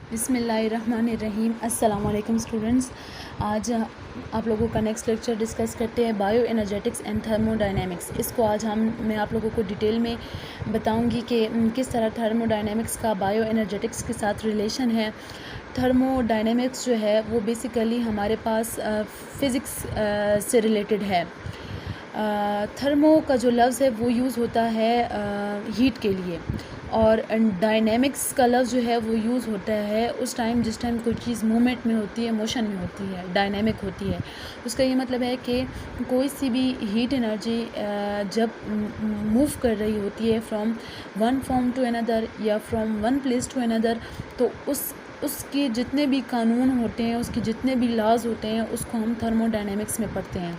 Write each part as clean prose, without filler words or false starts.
बिस्मिल्लाहिर्रहमानिर्रहीम। अस्सलाम वालेकुम स्टूडेंट्स। आज आप लोगों का नेक्स्ट लेक्चर डिस्कस करते हैं बायो एनर्जेटिक्स एंड थर्मोडायनेमिक्स। इसको आज मैं आप लोगों को डिटेल में बताऊंगी कि किस तरह थर्मोडायनेमिक्स का बायो एनर्जेटिक्स के साथ रिलेशन है। थर्मोडायनेमिक्स जो है वो बेसिकली हमारे पास फ़िज़िक्स से रिलेटेड है। थर्मो का जो लफ्ज़ है वो यूज़ होता है हीट के लिए, और डायनेमिक्स का लफ्ज़ जो है वो यूज़ होता है उस टाइम जिस टाइम कोई चीज़ मूवमेंट में होती है, मोशन में होती है, डायनेमिक होती है। उसका ये मतलब है कि कोई सी भी हीट एनर्जी जब मूव कर रही होती है from one form to another या from one place to another, तो उसके जितने भी कानून होते हैं, उसके जितने भी लॉज होते हैं, उसको हम थर्मोडायनेमिक्स में पढ़ते हैं।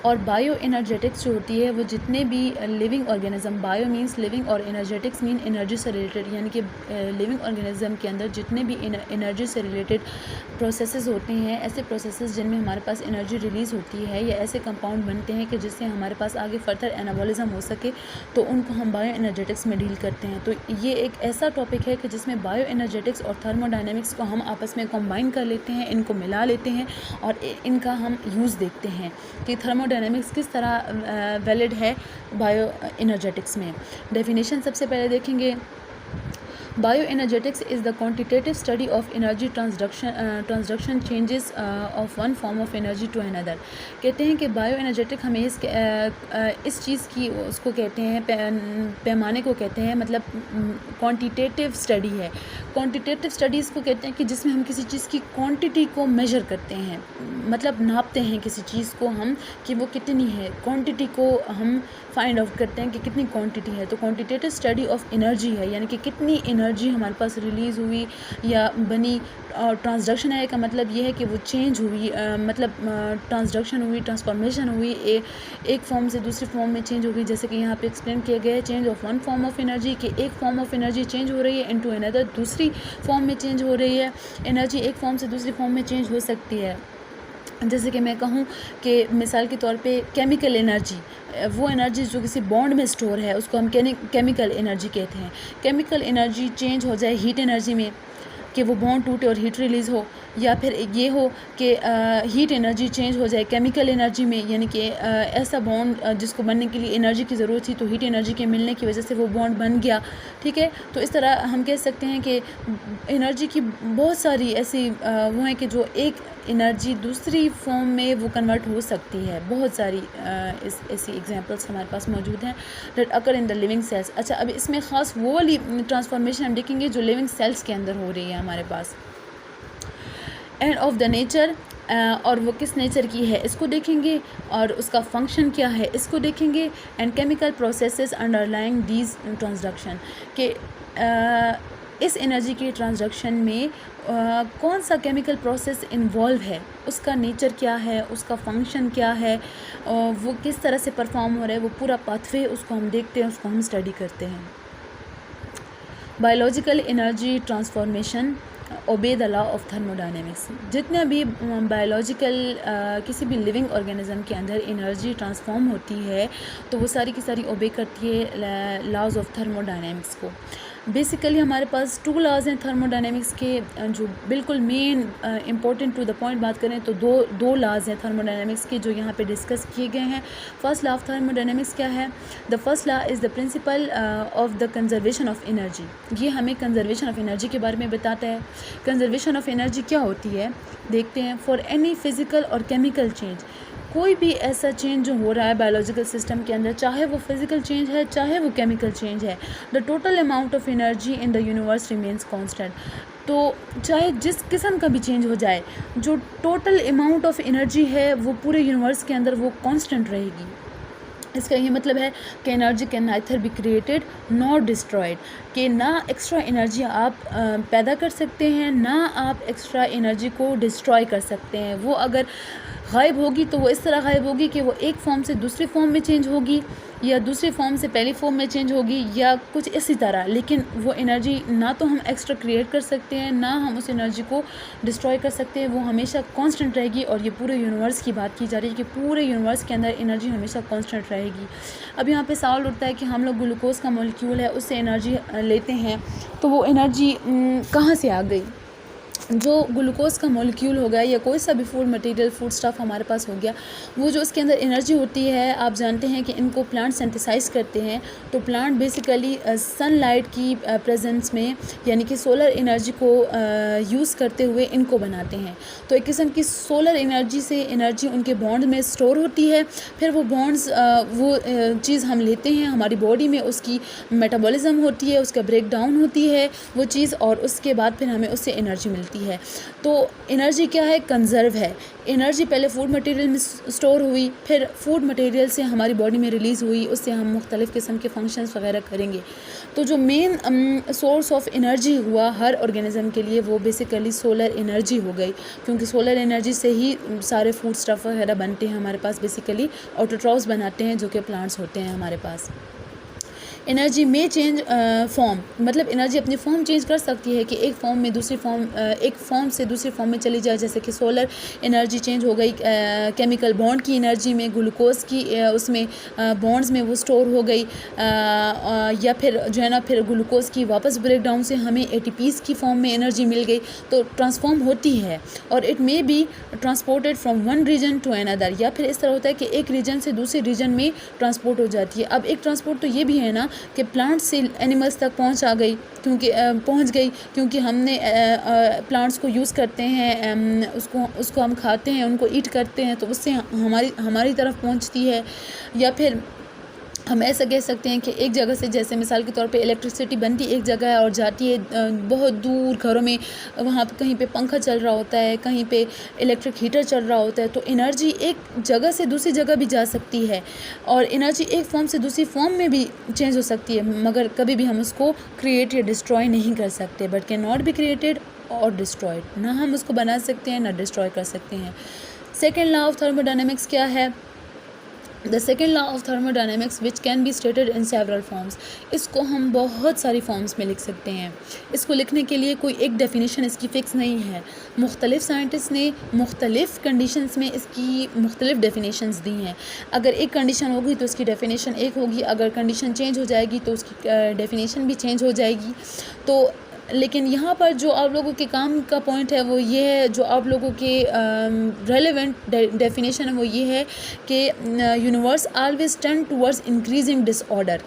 और बायो एनर्जेटिक्स जो होती है वो जितने भी living organism, bio means living और एनर्जेटिक्स मीन एनर्जी से रिलेटेड, यानी कि लिविंग ऑर्गेनिज़म के अंदर जितने भी एनर्जी से रिलेटेड प्रोसेसेस होते हैं, ऐसे प्रोसेसेस जिनमें हमारे पास एनर्जी रिलीज़ होती है या ऐसे कंपाउंड बनते हैं कि जिससे हमारे पास आगे फर्दर एनाबॉलिज्म हो सके, तो उनको हम बायो एनर्जेटिक्स में डील करते हैं। तो ये एक ऐसा टॉपिक है कि जिसमें बायो एनर्जेटिक्स और थर्मोडायनेमिक्स को हम आपस में कंबाइन कर लेते हैं, इनको मिला लेते हैं और इनका हम यूज़ देखते हैं कि थर्मोडायनेमिक्स किस तरह वैलिड है बायो एनर्जेटिक्स में। डेफिनेशन सबसे पहले देखेंगे। Bioenergetics is the quantitative study of energy transduction changes of one form of energy to another. कहते हैं कि बायो एनर्जेटिक हमें इस चीज़ की उसको कहते हैं, पैमाने को कहते हैं, मतलब क्वांटिटेटिव स्टडी है। क्वांटिटेटिव स्टडीज़ को कहते हैं कि जिसमें हम किसी चीज़ की क्वांटिटी को मेजर करते हैं, मतलब नापते हैं किसी चीज़ को हम कि वो कितनी है, क्वांटिटी को हम फाइंड आउट करते हैं कि कितनी क्वांटिटी है। तो क्वांटिटेटिव स्टडी ऑफ एनर्जी है, यानी कि कितनी एनर्जी हमारे पास रिलीज़ हुई या बनी। और ट्रांसडक्शन है का मतलब ये है कि वो चेंज हुई, मतलब ट्रांसडक्शन हुई, ट्रांसफॉर्मेशन हुई, एक फॉर्म से दूसरी फॉर्म में चेंज हो गई। जैसे कि यहाँ पे एक्सप्लेन किया गया है, change of one form of energy, कि एक फॉर्म ऑफ एनर्जी चेंज हो रही है इनटू अनदर, दूसरी फॉर्म में चेंज हो रही है। एनर्जी एक फॉर्म से दूसरी फॉर्म में चेंज हो सकती है। जैसे कि मैं कहूँ कि मिसाल के तौर पे केमिकल एनर्जी, वो एनर्जी जो किसी बॉन्ड में स्टोर है उसको हम केमिकल एनर्जी कहते हैं। केमिकल एनर्जी चेंज हो जाए हीट एनर्जी में कि वो बॉन्ड टूटे और हीट रिलीज़ हो, या फिर ये हो कि हीट एनर्जी चेंज हो जाए केमिकल एनर्जी में, यानी कि ऐसा बॉन्ड जिसको बनने के लिए एनर्जी की ज़रूरत थी, तो हीट एनर्जी के मिलने की वजह से वो बॉन्ड बन गया। ठीक है, तो इस तरह हम कह सकते हैं कि एनर्जी की बहुत सारी ऐसी वो हैं कि जो एक एनर्जी दूसरी फॉर्म में वो कन्वर्ट हो सकती है। बहुत सारी ऐसी एग्जांपल्स हमारे पास मौजूद हैं that occur in the living cells. अच्छा, अब इसमें ख़ास वो वाली ट्रांसफॉर्मेशन हम देखेंगे जो लिविंग सेल्स के अंदर हो रही है हमारे पास। एंड ऑफ द नेचर, और वो किस नेचर की है इसको देखेंगे, और उसका फंक्शन क्या है इसको देखेंगे। And chemical processes underlying these transduction, के इस एनर्जी के ट्रांसडक्शन में कौन सा केमिकल प्रोसेस इन्वॉल्व है, उसका नेचर क्या है, उसका फंक्शन क्या है, वो किस तरह से परफॉर्म हो रहा है, वो पूरा पाथवे उसको हम देखते हैं, उसको हम स्टडी करते हैं। Biological energy transformation obey the law of thermodynamics. जितना भी बायोलॉजिकल किसी भी लिविंग ऑर्गेनिज्म के अंदर एनर्जी ट्रांसफॉर्म होती है, तो वो सारी की सारी ओबे करती है लॉज ऑफ थर्मोडायनेमिक्स को। बेसिकली हमारे पास टू लॉज हैं थर्मोडायनेमिक्स के, जो बिल्कुल main important to the point बात करें तो दो लॉज हैं थर्मोडायनेमिक्स के जो यहाँ पे डिस्कस किए गए हैं। फर्स्ट लॉ ऑफ थर्मोडायनेमिक्स क्या है? The first law is the principle of the conservation of energy. ये हमें कंजर्वेशन ऑफ एनर्जी के बारे में बताता है। कंजर्वेशन ऑफ एनर्जी क्या होती है देखते हैं। फॉर एनी फिज़िकल और केमिकल चेंज, कोई भी ऐसा चेंज जो हो रहा है बायोलॉजिकल सिस्टम के अंदर, चाहे वो फिज़िकल चेंज है चाहे वो केमिकल चेंज है, the total amount of energy in the universe remains constant. तो चाहे जिस किस्म का भी चेंज हो जाए, जो टोटल अमाउंट ऑफ एनर्जी है वो पूरे यूनिवर्स के अंदर वो कांस्टेंट रहेगी। इसका ये मतलब है कि energy can neither be created not destroyed, कि ना एक्स्ट्रा एनर्जी आप पैदा कर सकते हैं, ना आप एक्स्ट्रा एनर्जी को डिस्ट्रॉय कर सकते हैं। वो अगर गायब होगी तो वो इस तरह गायब होगी कि वो एक फॉर्म से दूसरी फॉर्म में चेंज होगी, या दूसरी फॉर्म से पहली फॉर्म में चेंज होगी या कुछ इसी तरह, लेकिन वो एनर्जी ना तो हम एक्स्ट्रा क्रिएट कर सकते हैं ना हम उस एनर्जी को डिस्ट्रॉय कर सकते हैं, वो हमेशा कांस्टेंट रहेगी। और ये पूरे यूनिवर्स की बात की जा रही है कि पूरे यूनिवर्स के अंदर एनर्जी हमेशा कांस्टेंट रहेगी। अब यहाँ पे सवाल उठता है कि हम लोग ग्लूकोज का मॉलिक्यूल है उससे एनर्जी लेते हैं, तो वो एनर्जी कहाँ से आ गई? जो ग्लूकोज का मॉलिक्यूल हो गया या कोई सा भी फूड मटेरियल, फूड स्टफ़ हमारे पास हो गया, वो जो उसके अंदर एनर्जी होती है, आप जानते हैं कि इनको प्लांट सिंथेसाइज करते हैं। तो प्लांट बेसिकली सनलाइट की प्रेजेंस में यानी कि सोलर एनर्जी को यूज़ करते हुए इनको बनाते हैं। तो एक किस्म की सोलर एनर्जी से एनर्जी उनके बॉन्ड में स्टोर होती है, फिर वो बॉन्ड्स वो चीज़ हम लेते हैं हमारी बॉडी में, उसकी मेटाबॉलिज्म होती है, उसका ब्रेक डाउन होती है वो चीज़, और उसके बाद फिर हमें उससे एनर्जी मिलती है। तो एनर्जी क्या है? कंजर्व है। एनर्जी पहले फूड मटेरियल में स्टोर हुई, फिर फूड मटेरियल से हमारी बॉडी में रिलीज़ हुई, उससे हम मुख्तलिफ़ किस्म के फंक्शंस वगैरह करेंगे। तो जो मेन सोर्स ऑफ एनर्जी हुआ हर ऑर्गेनिज्म के लिए वो बेसिकली सोलर एनर्जी हो गई, क्योंकि सोलर एनर्जी से ही सारे फूड स्टफ़ वगैरह बनते हैं हमारे पास। बेसिकली ऑटोट्रॉफ्स बनाते हैं जो कि प्लांट्स होते हैं हमारे पास। एनर्जी में चेंज फॉर्म, मतलब एनर्जी अपनी फॉर्म चेंज कर सकती है कि एक फॉर्म में दूसरी फॉर्म, एक फॉर्म से दूसरी फॉर्म में चली जाए। जैसे कि सोलर एनर्जी चेंज हो गई केमिकल बॉन्ड की एनर्जी में, ग्लूकोज की उसमें बॉन्ड्स में वो स्टोर हो गई, या फिर जो है ना फिर ग्लूकोज की वापस ब्रेक डाउन से हमें एटीपीज़ की फॉर्म में एनर्जी मिल गई। तो ट्रांसफॉर्म होती है और it may be transported from one region to another, या फिर इस तरह होता है कि एक रीजन से दूसरे रीजन में ट्रांसपोर्ट हो जाती है। अब एक ट्रांसपोर्ट तो ये भी है ना कि प्लांट से एनिमल्स तक पहुंच गई, क्योंकि हमने प्लांट्स को यूज़ करते हैं, उसको हम खाते हैं, उनको ईट करते हैं, तो उससे हमारी तरफ पहुंचती है। या फिर हम ऐसा कह सकते हैं कि एक जगह से, जैसे मिसाल के तौर पे इलेक्ट्रिसिटी बनती एक जगह है और जाती है बहुत दूर घरों में, वहाँ पे कहीं पे पंखा चल रहा होता है, कहीं पे इलेक्ट्रिक हीटर चल रहा होता है। तो एनर्जी एक जगह से दूसरी जगह भी जा सकती है और एनर्जी एक फॉर्म से दूसरी फॉर्म में भी चेंज हो सकती है, मगर कभी भी हम उसको क्रिएट या डिस्ट्रॉय नहीं कर सकते। But can not be created और डिस्ट्रॉयड, ना हम उसको बना सकते हैं ना डिस्ट्रॉय कर सकते हैं। सेकेंड लॉ ऑफ थर्मोडायनेमिक्स क्या है? The second law of thermodynamics which can be stated in several forms. इसको हम बहुत सारी फॉर्म्स में लिख सकते हैं। इसको लिखने के लिए कोई एक डेफिनेशन इसकी फ़िक्स नहीं है। मुख्तलिफ़ साइंटिस्ट ने मुख्तलिफ़ कंडीशंस में इसकी मुख्तलिफ़ डेफिनेशंस दी हैं। अगर एक कंडीशन होगी तो उसकी डेफिनेशन एक होगी, अगर कंडीशन चेंज हो जाएगी तो उसकी डेफिनेशन भी चेंज हो जाएगी। तो लेकिन यहाँ पर जो आप लोगों के काम का पॉइंट है वो ये है, जो आप लोगों के रेलेवेंट डेफिनेशन है वो ये है कि universe always tend towards increasing disorder.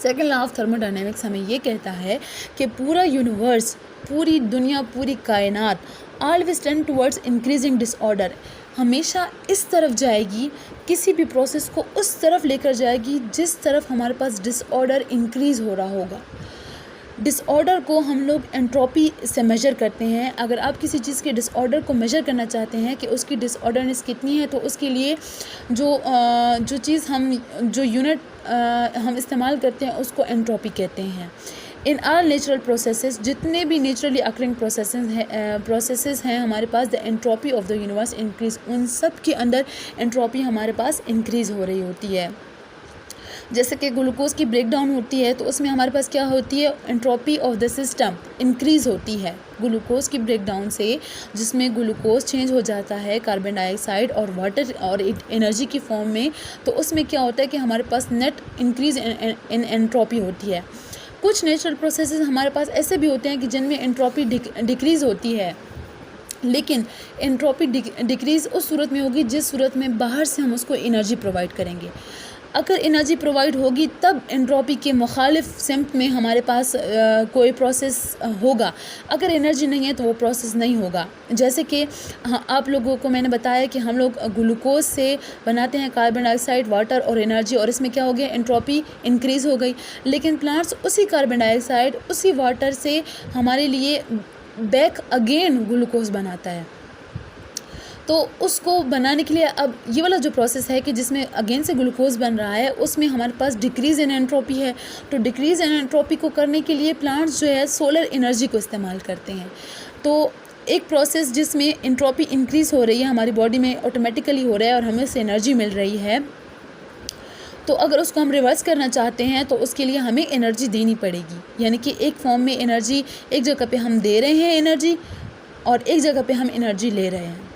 Second law of thermodynamics हमें ये कहता है कि पूरा यूनिवर्स, पूरी दुनिया, पूरी कायनात always tend towards increasing disorder, हमेशा इस तरफ जाएगी, किसी भी प्रोसेस को उस तरफ लेकर जाएगी जिस तरफ हमारे पास डिसऑर्डर इंक्रीज़ हो रहा होगा। डिसऑर्डर को हम लोग एंट्रोपी से मेजर करते हैं। अगर आप किसी चीज़ के डिसऑर्डर को मेजर करना चाहते हैं कि उसकी डिसऑर्डरनेस कितनी है, तो उसके लिए जो चीज़ जो यूनिट हम इस्तेमाल करते हैं उसको एंट्रोपी कहते हैं। इन आल नेचुरल प्रोसेसेस, जितने भी नेचुरली अकरिंग प्रोसेसेस हैं हमारे पास, the entropy of the universe increase, उन सब के अंदर एंट्रोपी हमारे पास इंक्रीज़ हो रही होती है। जैसे कि ग्लूकोज की ब्रेक डाउन होती है तो उसमें हमारे पास क्या होती है? Entropy of the system increase होती है ग्लूकोज की ब्रेक डाउन से, जिसमें ग्लूकोज चेंज हो जाता है कार्बन डाइऑक्साइड और वाटर और एनर्जी की फॉर्म में। तो उसमें क्या होता है कि हमारे पास नेट इंक्रीज़ इन एंट्रोपी होती है। कुछ नेचुरल प्रोसेसेस हमारे पास ऐसे भी होते हैं कि जिनमें एंट्रोपी डिक्रीज़ होती है, लेकिन एंट्रोपी डिक्रीज़ उस सूरत में होगी जिस सूरत में बाहर से हम उसको एनर्जी प्रोवाइड करेंगे। अगर एनर्जी प्रोवाइड होगी तब एंट्रोपी के मुखालिफ सिम्त में हमारे पास कोई प्रोसेस होगा। अगर एनर्जी नहीं है तो वो प्रोसेस नहीं होगा। जैसे कि आप लोगों को मैंने बताया कि हम लोग ग्लूकोज से बनाते हैं कार्बन डाइऑक्साइड, वाटर और एनर्जी, और इसमें क्या हो गया? एंट्रोपी इंक्रीज़ हो गई। लेकिन प्लांट्स उसी कार्बन डाइऑक्साइड, उसी वाटर से हमारे लिए बैक अगेन ग्लूकोज बनाता है। तो उसको बनाने के लिए अब ये वाला जो प्रोसेस है कि जिसमें अगेन से ग्लूकोज बन रहा है, उसमें हमारे पास डिक्रीज़ इन एंट्रोपी है। तो डिक्रीज़ इन एंट्रोपी को करने के लिए प्लांट्स जो है सोलर एनर्जी को इस्तेमाल करते हैं। तो एक प्रोसेस जिसमें एंट्रोपी इंक्रीज़ हो रही है हमारी बॉडी में ऑटोमेटिकली हो रहा है और हमें उससे एनर्जी मिल रही है, तो अगर उसको हम रिवर्स करना चाहते हैं तो उसके लिए हमें एनर्जी देनी पड़ेगी, यानी कि एक फॉर्म में एनर्जी, एक जगह पे हम दे रहे हैं एनर्जी और एक जगह पे हम एनर्जी ले रहे हैं।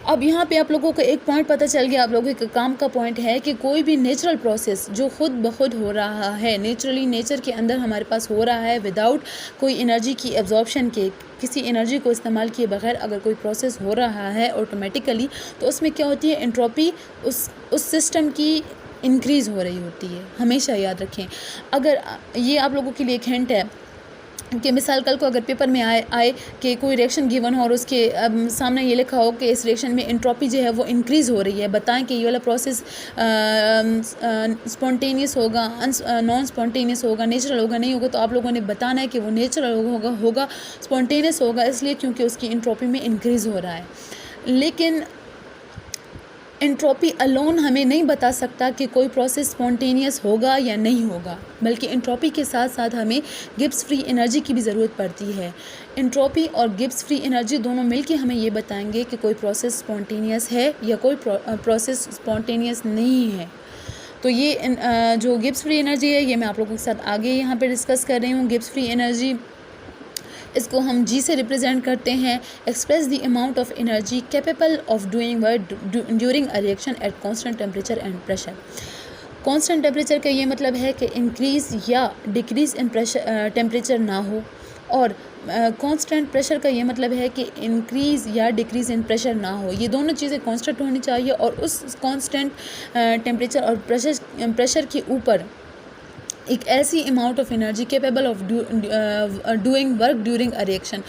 अब यहाँ पे आप लोगों को एक पॉइंट पता चल गया, आप लोगों के काम का पॉइंट है कि कोई भी नेचुरल प्रोसेस जो खुद ब खुद हो रहा है, नेचुरली नेचर के अंदर हमारे पास हो रहा है, विदाउट कोई एनर्जी की एब्जॉर्प्शन के, किसी एनर्जी को इस्तेमाल किए बगैर अगर कोई प्रोसेस हो रहा है ऑटोमेटिकली, तो उसमें क्या होती है, एंट्रोपी उस सिस्टम की इंक्रीज़ हो रही होती है। हमेशा याद रखें। अगर ये आप लोगों के लिए एक हिंट है कि मिसाल कल को अगर पेपर में आए कि कोई रिएक्शन गिवन हो और उसके सामने ये लिखा हो कि इस रिएक्शन में एंट्रोपी जो है वो इंक्रीज़ हो रही है, बताएं कि ये वाला प्रोसेस स्पॉन्टेनियस होगा, नॉन स्पॉन्टेनियस होगा, नेचुरल होगा, नहीं होगा, तो आप लोगों ने बताना है कि वो नेचुरल होगा स्पॉन्टेनियस होगा, इसलिए क्योंकि उसकी एंट्रोपी में इंक्रीज़ हो रहा है। लेकिन एंट्रोपी अलोन हमें नहीं बता सकता कि कोई प्रोसेस स्पॉन्टेनियस होगा या नहीं होगा, बल्कि एंट्रोपी के साथ साथ हमें गिब्स फ्री एनर्जी की भी ज़रूरत पड़ती है। एंट्रोपी और गिब्स फ्री एनर्जी दोनों मिलके हमें ये बताएंगे कि कोई प्रोसेस स्पॉन्टेनियस है या कोई प्रोसेस स्पॉन्टेनियस नहीं है। तो ये जो गिब्स फ्री एनर्जी है ये मैं आप लोगों के साथ आगे यहाँ पे डिस्कस कर रही हूँ। गिब्स फ्री एनर्जी, इसको हम जी से रिप्रेजेंट करते हैं। Express the amount of energy capable of doing work during a reaction at constant temperature and pressure. Constant temperature का ये मतलब है कि इंक्रीज़ या डिक्रीज़ इन प्रेशर टेम्परेचर ना हो, और कांस्टेंट प्रेशर का ये मतलब है कि इंक्रीज़ या डिक्रीज़ इन प्रेशर ना हो। ये दोनों चीज़ें कांस्टेंट होनी चाहिए और उस कांस्टेंट टेम्परेचर और प्रेशर के ऊपर एक ऐसी amount of energy capable of doing work during a reaction.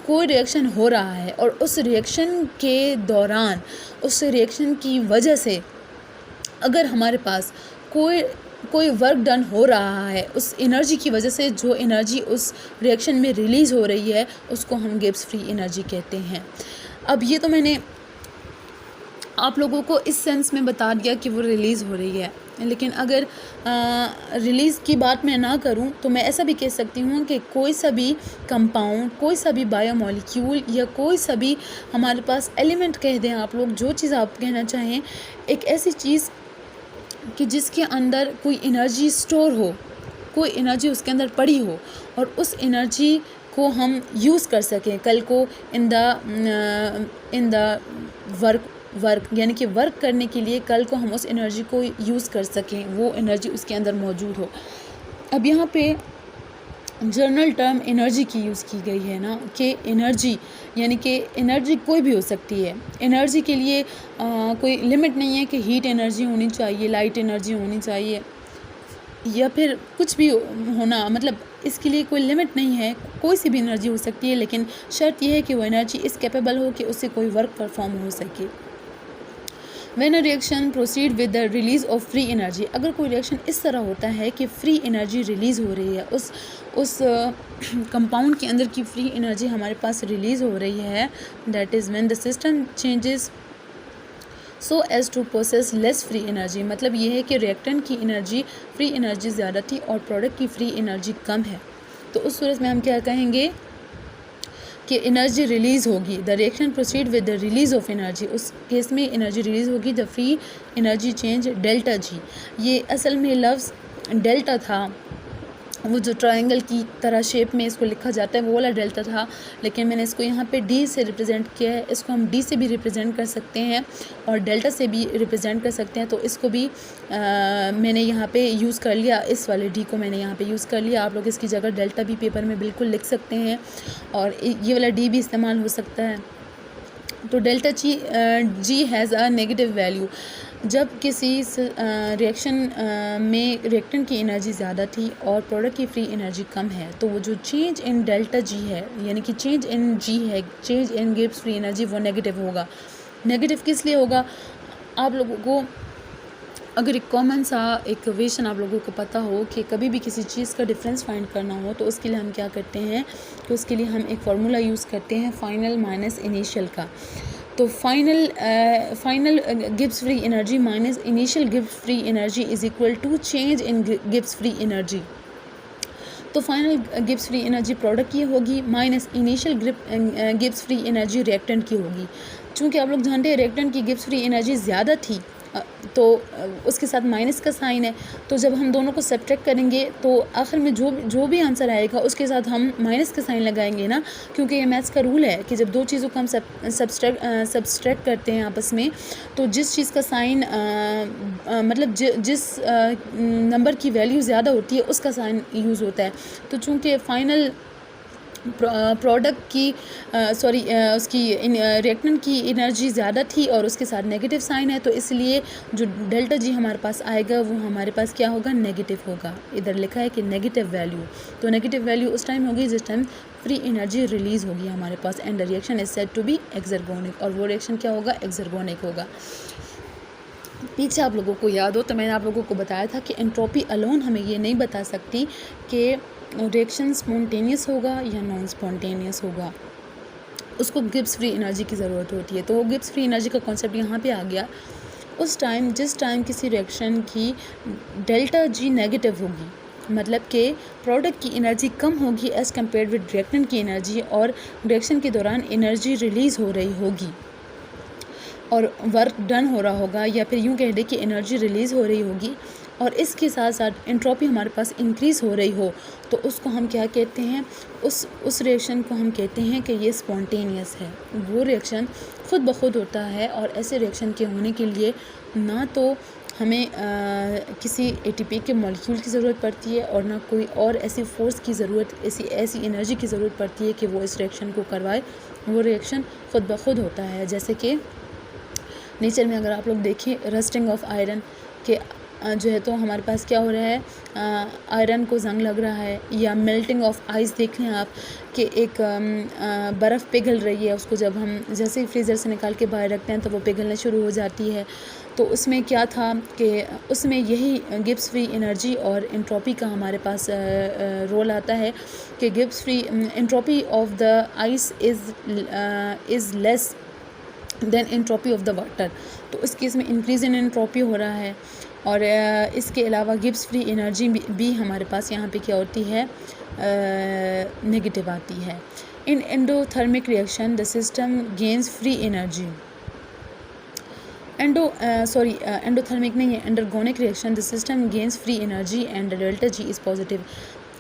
कोई रिएक्शन हो रहा है और उस रिएक्शन के दौरान, उस रिएक्शन की वजह से अगर हमारे पास कोई वर्क डन हो रहा है, उस एनर्जी की वजह से जो एनर्जी उस रिएक्शन में रिलीज़ हो रही है उसको हम गिब्स फ्री एनर्जी कहते हैं। अब ये तो मैंने आप लोगों को इस सेंस में बता दिया कि वो रिलीज़ हो रही है, लेकिन अगर रिलीज़ की बात मैं ना करूं तो मैं ऐसा भी कह सकती हूं कि कोई सा भी कंपाउंड, कोई सा भी बायोमोलिक्यूल या कोई सा भी हमारे पास एलिमेंट कह दें आप लोग, जो चीज़ आप कहना चाहें, एक ऐसी चीज़ कि जिसके अंदर कोई एनर्जी स्टोर हो, कोई एनर्जी उसके अंदर पड़ी हो और उस एनर्जी को हम यूज़ कर सकें कल को इन द वर्क यानी कि वर्क करने के लिए कल को हम उस एनर्जी को यूज़ कर सकें, वो एनर्जी उसके अंदर मौजूद हो। अब यहाँ पे जर्नल टर्म एनर्जी की यूज़ की गई है ना, कि एनर्जी यानी कि एनर्जी कोई भी हो सकती है। एनर्जी के लिए कोई लिमिट नहीं है कि हीट एनर्जी होनी चाहिए, लाइट एनर्जी होनी चाहिए या फिर कुछ भी होना, मतलब इसके लिए कोई लिमिट नहीं है, कोई सी भी एनर्जी हो सकती है, लेकिन शर्त यह है कि वो एनर्जी इस कैपेबल हो कि उससे कोई वर्क परफॉर्म हो सके। When a reaction proceed with the release of free energy, अगर कोई रिएक्शन इस तरह होता है कि फ्री एनर्जी रिलीज़ हो रही है, उस कंपाउंड के अंदर की फ्री एनर्जी हमारे पास रिलीज़ हो रही है, that is when the system changes so as to process less free energy. मतलब ये है कि रिएक्टेंट की एनर्जी, फ्री एनर्जी ज़्यादा थी और प्रोडक्ट की फ्री एनर्जी कम है, तो उस सूरत में हम क्या कहेंगे कि एनर्जी रिलीज़ होगी। The reaction proceed with the release of energy, उस केस में एनर्जी रिलीज़ होगी। The free energy change delta G, ये असल में लफ्ज़ डेल्टा था, वो जो ट्रायंगल की तरह शेप में इसको लिखा जाता है वो वाला डेल्टा था, लेकिन मैंने इसको यहाँ पे डी से रिप्रेजेंट किया है। इसको हम डी से भी रिप्रेजेंट कर सकते हैं और डेल्टा से भी रिप्रेजेंट कर सकते हैं, तो इसको भी मैंने यहाँ पे यूज़ कर लिया, इस वाले डी को मैंने यहाँ पे यूज़ कर लिया। आप लोग इसकी जगह डेल्टा भी पेपर में बिल्कुल लिख सकते हैं और ये वाला डी भी इस्तेमाल हो सकता है। तो delta G has a negative value. जब किसी रिएक्शन में रिएक्टेंट की एनर्जी ज़्यादा थी और प्रोडक्ट की फ्री एनर्जी कम है, तो वो जो चेंज इन डेल्टा जी है, यानी कि चेंज इन जी है, change in Gibbs free energy, वो नेगेटिव होगा। नेगेटिव किस लिए होगा? आप लोगों को अगर एक कॉमन सा इक्वेशन आप लोगों को पता हो कि कभी भी किसी चीज़ का डिफरेंस फाइंड करना हो, तो उसके लिए हम क्या करते हैं कि उसके लिए हम एक फार्मूला यूज़ करते हैं फाइनल माइनस इनिशियल का। तो final Gibbs free energy minus initial Gibbs free energy is equal to change in Gibbs free energy. तो final Gibbs free energy product की होगी minus initial Gibbs free energy reactant की होगी। चूँकि आप लोग जानते हैं रिएक्टेंट की गिब्स फ्री एनर्जी ज़्यादा थी तो उसके साथ माइनस का साइन है। तो जब हम दोनों को सब्ट्रैक्ट करेंगे तो आखिर में जो भी आंसर आएगा उसके साथ हम माइनस का साइन लगाएंगे ना, क्योंकि ये मैथ्स का रूल है कि जब दो चीज़ों को हम सब्ट्रैक्ट करते हैं आपस में, तो जिस चीज़ का साइन मतलब जिस नंबर की वैल्यू ज़्यादा होती है उसका साइन यूज़ होता है। तो चूँकि फ़ाइनल प्रोडक्ट की उसकी रिएक्टेंट की एनर्जी ज़्यादा थी और उसके साथ नेगेटिव साइन है, तो इसलिए जो डेल्टा जी हमारे पास आएगा वो हमारे पास क्या होगा, नेगेटिव होगा। इधर लिखा है कि नेगेटिव वैल्यू, तो नेगेटिव वैल्यू उस टाइम होगी जिस टाइम फ्री एनर्जी रिलीज़ होगी हमारे पास, and the reaction is said to be exergonic, और वो रिएक्शन क्या होगा, एक्सर्गोनिक होगा। पीछे आप लोगों को याद हो तो मैंने आप लोगों को बताया था कि एंट्रोपी अलोन हमें ये नहीं बता सकती कि रिएक्शन स्पॉन्टेनियस होगा या नॉन स्पॉन्टेनियस होगा, उसको गिब्स फ्री एनर्जी की ज़रूरत होती है। तो वो गिब्स फ्री एनर्जी का कॉन्सेप्ट यहाँ पे आ गया उस टाइम जिस टाइम किसी रिएक्शन की डेल्टा जी नेगेटिव होगी, मतलब कि प्रोडक्ट की एनर्जी कम होगी एज़ कम्पेयर विद रिएक्टेंट की एनर्जी, और रिएक्शन के दौरान एनर्जी रिलीज़ हो रही होगी और वर्क डन हो रहा होगा, या फिर यूँ कह दें कि एनर्जी रिलीज़ हो रही होगी और इसके साथ साथ एंट्रोपी हमारे पास इंक्रीज़ हो रही हो, तो उसको हम क्या कहते हैं, उस रिएक्शन को हम कहते हैं कि ये स्पॉन्टेनियस है। वो रिएक्शन ख़ुद ब खुद होता है, और ऐसे रिएक्शन के होने के लिए ना तो हमें किसी एटीपी के मॉलिक्यूल की ज़रूरत पड़ती है और ना कोई और ऐसी फोर्स की ज़रूरत, ऐसी एनर्जी की ज़रूरत पड़ती है कि वो इस रिएक्शन को करवाए। वो रिएक्शन ख़ुद ब खुद होता है। जैसे कि नेचर में अगर आप लोग देखें रस्टिंग ऑफ आयरन के जो है तो हमारे पास क्या हो रहा है, आयरन को जंग लग रहा है, या मेल्टिंग ऑफ आइस देख लें आप कि एक बर्फ़ पिघल रही है, उसको जब हम जैसे ही फ्रीज़र से निकाल के बाहर रखते हैं तो वो पिघलना शुरू हो जाती है। तो उसमें क्या था कि उसमें यही गिब्स फ्री एनर्जी और एंट्रोपी का हमारे पास रोल आता है कि Gibbs free entropy of the ice is less than entropy of the water. तो इस केस में इंक्रीज़ इन एंट्रोपी हो रहा है, और इसके अलावा गिब्स फ्री एनर्जी भी हमारे पास यहाँ पे क्या होती है, नेगेटिव आती है। In endothermic reaction the system gains free energy. Endothermic नहीं है, endergonic reaction the system gains free energy and delta G is positive.